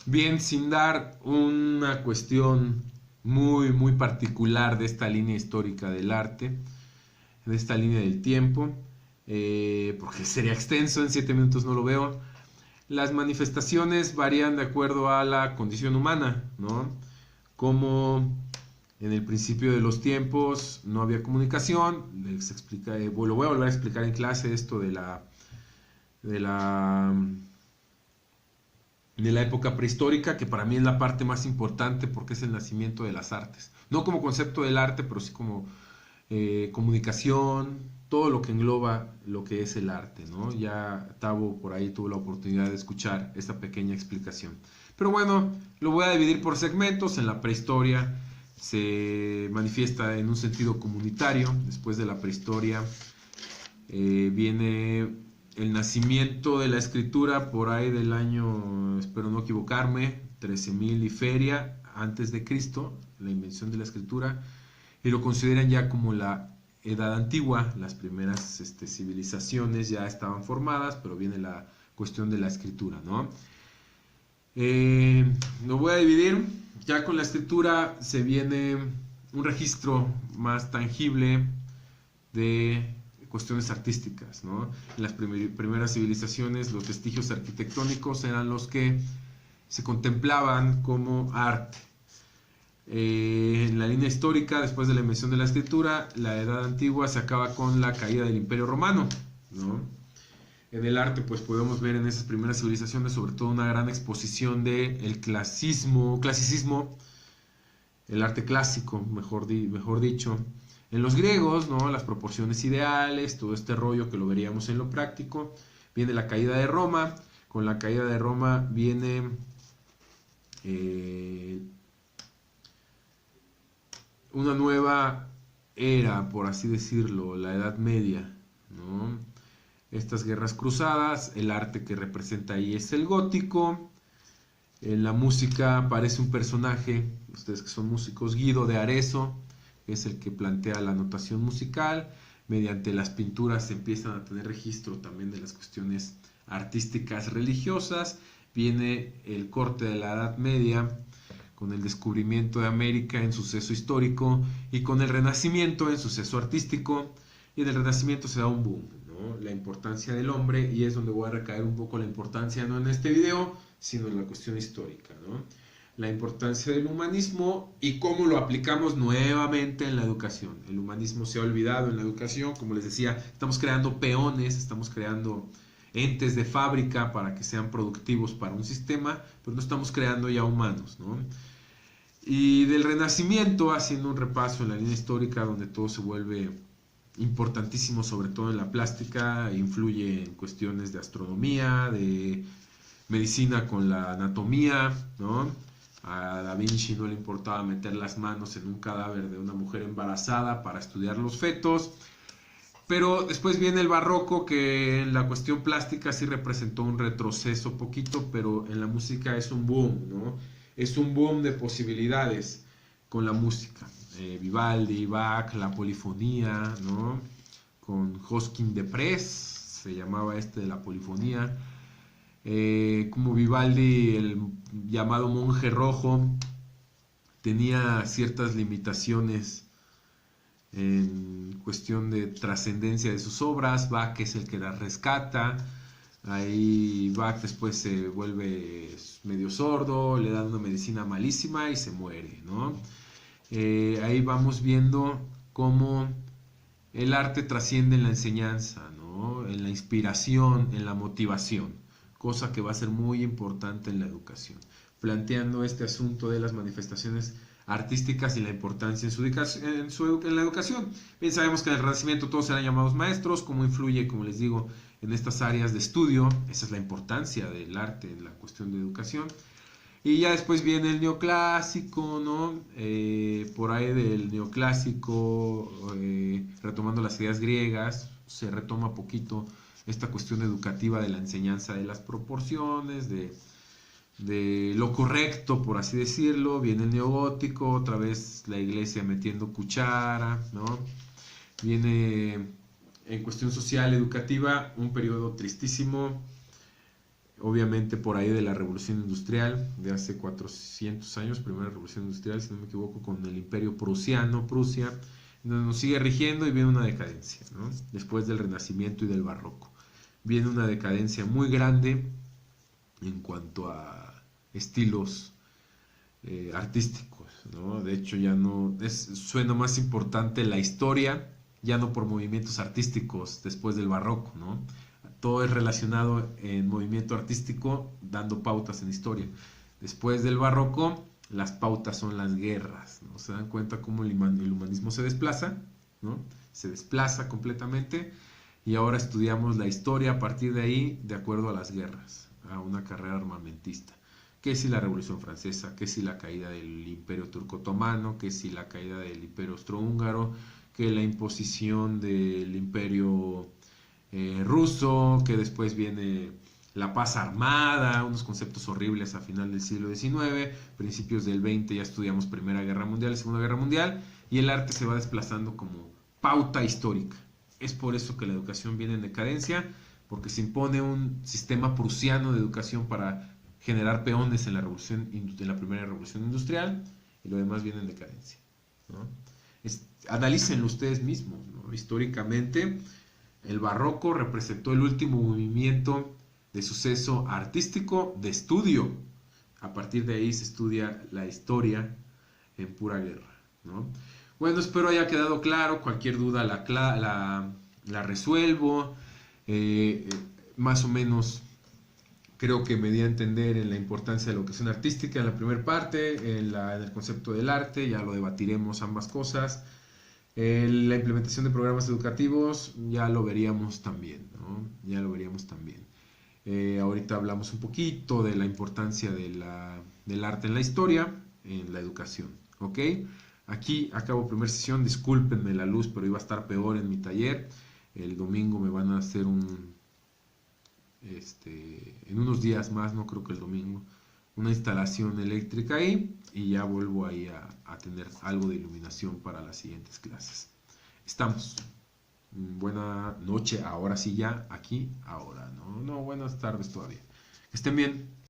Bien, sin dar una cuestión muy particular de esta línea histórica del arte, de esta línea del tiempo, porque sería extenso, en 7 minutos no lo veo. Las manifestaciones varían de acuerdo a la condición humana, ¿no? Como en el principio de los tiempos no había comunicación, les explica, lo voy a volver a explicar en clase esto de la de la época prehistórica, que para mí es la parte más importante porque es el nacimiento de las artes. No como concepto del arte, pero sí como comunicación, todo lo que engloba lo que es el arte, ¿no? Ya Tavo por ahí tuvo la oportunidad de escuchar esta pequeña explicación. Pero bueno, lo voy a dividir por segmentos. En la prehistoria se manifiesta en un sentido comunitario. Después de la prehistoria viene el nacimiento de la escritura por ahí del año, espero no equivocarme, 13.000 y feria antes de Cristo, la invención de la escritura, y lo consideran ya como la edad antigua. Las primeras civilizaciones ya estaban formadas, pero viene la cuestión de la escritura, ¿no? Lo voy a dividir. Ya con la escritura se viene un registro más tangible de cuestiones artísticas, ¿no? En las primeras civilizaciones los vestigios arquitectónicos eran los que se contemplaban como arte. En la línea histórica, después de la invención de la escritura, la edad antigua se acaba con la caída del Imperio Romano, ¿no? En el arte, pues podemos ver en esas primeras civilizaciones sobre todo una gran exposición del clasicismo, el arte clásico, mejor dicho. En los griegos, ¿no? Las proporciones ideales, todo este rollo que lo veríamos en lo práctico. Viene la caída de Roma. Con la caída de Roma viene una nueva era, por así decirlo, la Edad Media, ¿no? Estas guerras cruzadas, el arte que representa ahí es el gótico. En la música aparece un personaje, ustedes que son músicos, Guido de Arezzo, que es el que plantea la notación musical. Mediante las pinturas se empiezan a tener registro también de las cuestiones artísticas religiosas. Viene el corte de la Edad Media con el descubrimiento de América en suceso histórico y con el Renacimiento en suceso artístico. Y en el Renacimiento se da un boom, ¿no? La importancia del hombre, y es donde voy a recaer un poco la importancia, no en este video, sino en la cuestión histórica, ¿no? La importancia del humanismo y cómo lo aplicamos nuevamente en la educación. El humanismo se ha olvidado en la educación, como les decía, estamos creando peones, estamos creando entes de fábrica para que sean productivos para un sistema, pero no estamos creando ya humanos, ¿no? Y del Renacimiento, haciendo un repaso en la línea histórica donde todo se vuelve importantísimo, sobre todo en la plástica, influye en cuestiones de astronomía, de medicina con la anatomía, ¿no? A Da Vinci no le importaba meter las manos en un cadáver de una mujer embarazada para estudiar los fetos. Pero después viene el barroco, que en la cuestión plástica sí representó un retroceso poquito, pero en la música es un boom, ¿no? Es un boom de posibilidades con la música. Vivaldi, Bach, la polifonía, ¿no? Con Josquin de Prez, se llamaba de la polifonía. Como Vivaldi, el llamado monje rojo, tenía ciertas limitaciones en cuestión de trascendencia de sus obras. Bach es el que las rescata. Ahí Bach después se vuelve medio sordo, le dan una medicina malísima y se muere, ¿no? Ahí vamos viendo cómo el arte trasciende en la enseñanza, ¿no? En la inspiración, en la motivación, cosa que va a ser muy importante en la educación, planteando este asunto de las manifestaciones artísticas y la importancia en la educación. Bien, sabemos que en el Renacimiento todos eran llamados maestros, cómo influye, como les digo, en estas áreas de estudio. Esa es la importancia del arte en la cuestión de educación. Y ya después viene el neoclásico, ¿no? Por ahí del neoclásico, retomando las ideas griegas, se retoma poquito esta cuestión educativa de la enseñanza de las proporciones, de lo correcto, por así decirlo. Viene el neogótico, otra vez la iglesia metiendo cuchara, ¿no? Viene en cuestión social, educativa, un periodo tristísimo, obviamente por ahí de la Revolución Industrial, de hace 400 años, primera Revolución Industrial, si no me equivoco, con el Imperio Prusiano, Prusia, donde nos sigue rigiendo y viene una decadencia, ¿no? Después del Renacimiento y del Barroco. Viene una decadencia muy grande en cuanto a estilos artísticos, ¿no? De hecho, ya no suena más importante la historia, ya no por movimientos artísticos después del barroco, ¿no? Todo es relacionado en movimiento artístico, dando pautas en historia. Después del barroco, las pautas son las guerras, ¿no? Se dan cuenta cómo el humanismo se desplaza, ¿no? Se desplaza completamente y ahora estudiamos la historia a partir de ahí, de acuerdo a las guerras, a una carrera armamentista. Que si la Revolución Francesa, que si la caída del Imperio Turco-Otomano, que si la caída del Imperio Austrohúngaro, que la imposición del Imperio ruso, que después viene la paz armada, unos conceptos horribles a final del siglo XIX, principios del XX ya estudiamos Primera Guerra Mundial y Segunda Guerra Mundial, y el arte se va desplazando como pauta histórica. Es por eso que la educación viene en decadencia, porque se impone un sistema prusiano de educación para generar peones en la primera revolución industrial, y lo demás viene en decadencia, ¿no? Analícenlo ustedes mismos, ¿no? Históricamente, el barroco representó el último movimiento de suceso artístico de estudio. A partir de ahí se estudia la historia en pura guerra, ¿no? Bueno, espero haya quedado claro. Cualquier duda la resuelvo. Más o menos creo que me di a entender en la importancia de la educación artística en la primera parte, en el concepto del arte, ya lo debatiremos ambas cosas. La implementación de programas educativos ya lo veríamos también, ¿no? Ya lo veríamos también. Ahorita hablamos un poquito de la importancia del arte en la historia, en la educación, ¿ok? Aquí acabo primera sesión, discúlpenme la luz, pero iba a estar peor en mi taller. El domingo me van a hacer en unos días más, no creo que el domingo, una instalación eléctrica ahí y ya vuelvo ahí a tener algo de iluminación para las siguientes clases. Estamos. Buena noche, ahora sí ya, aquí, ahora, no, buenas tardes todavía. Que estén bien.